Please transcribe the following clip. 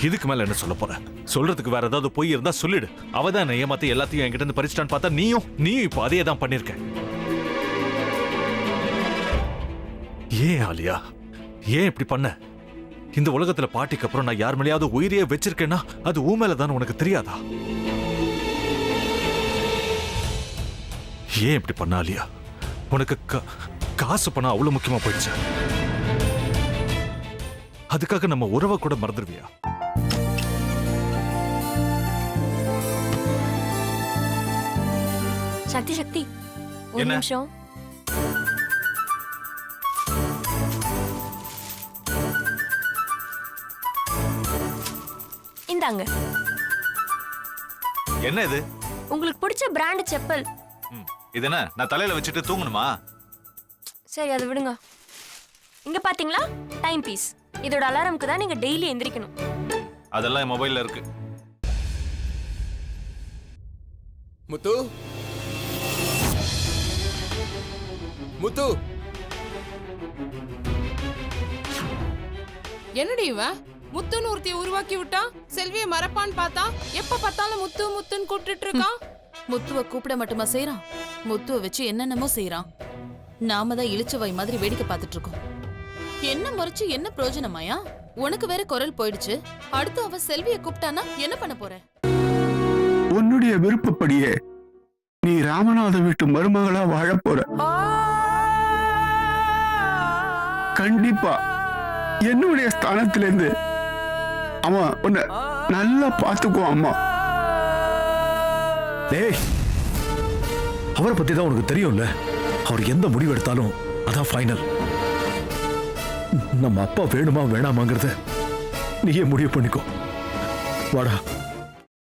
இதுக்கு மேல என்ன சொல்ல போற? சொல்றதுக்கு வேற ஏதாவது பொய் இருந்தா சொல்லிடு. அவ தான் என்னை ஏமாத்தி எல்லாத்தையும் என்கிட்ட இருந்து பறிச்சிட்டான்னு பார்த்தா நீயும் இப்போ அதே தான் பண்ணிருக்க. ஏன் ஆலியா, ஏன் இப்படி பண்ண? இந்த உலகத்துல பாட்டிக்கு அப்புறம் நான் யார் மேலேயாவது உயிரையே வச்சிருக்கேன்னா அது ஊ மேலதான் உனக்கு தெரியாதா? ஏன் இப்படி பண்ண ஆலியா? உனக்கு காசு பணம் அவ்வளவு முக்கியமா போயிடுச்சு. அதுக்காக நம்ம உறவை கூட மறந்துடுவியா? சக்தி சக்தி, ஒரு நிமிஷம். இந்தாங்க. என்ன இது? உங்களுக்கு பிடிச்ச பிராண்ட் செப்பல். இது என்ன, நான் தலையில வச்சுட்டு தூங்கணுமா? சரி, அதை விடுங்க. இங்க பாத்தீங்களா, டைம் பீஸ். இதோட அலாரம்க்கு தான் நீங்க டெய்லி எந்திரிக்கணும். அதெல்லாம் என் மொபைல்ல இருக்கு. முத்து, முத்து, என்னடி இவன் முத்துன்னு ஒருத்திய உருவாக்கி விட்டான். செல்விய மறப்பான்னு பார்த்தா எப்ப பார்த்தாலும் முத்து முத்துன்னு கூப்பிட்டு இருக்கான். முத்துவ கூப்பிட மட்டுமா செய்யறான், முத்துவ வச்சு என்னென்னமோ செய்யறான். நாம தான் இழிச்சவாய் மாதிரி வேடிக்கை பார்த்துட்டு இருக்கோம். என்ன முறைச்சு என்ன பிரயோஜனமாயா? உனக்கு வேற குரல் போயிடுச்சு. அடுத்து அவ செல்விய கூப்பிட்டானா என்ன பண்ண போற? உன்னுடைய விருப்பப்படியே நீ ராமநாத வீட்டு மருமகளா வாழ போற. கண்டிப்பா என்னுடைய ஸ்தானத்திலிருந்து அவன் உன்னை நல்லா பார்த்துக்குவான். அம்மா, டேய், அவரை பத்தி தான் உனக்கு தெரியும்ல. அவர் எந்த முடிவு எடுத்தாலும் அதான் ஃபைனல். நம்ம அப்பா வேணுமா வேணாமாங்கிறத நீயே முடிவு பண்ணிக்கோ. வாடா.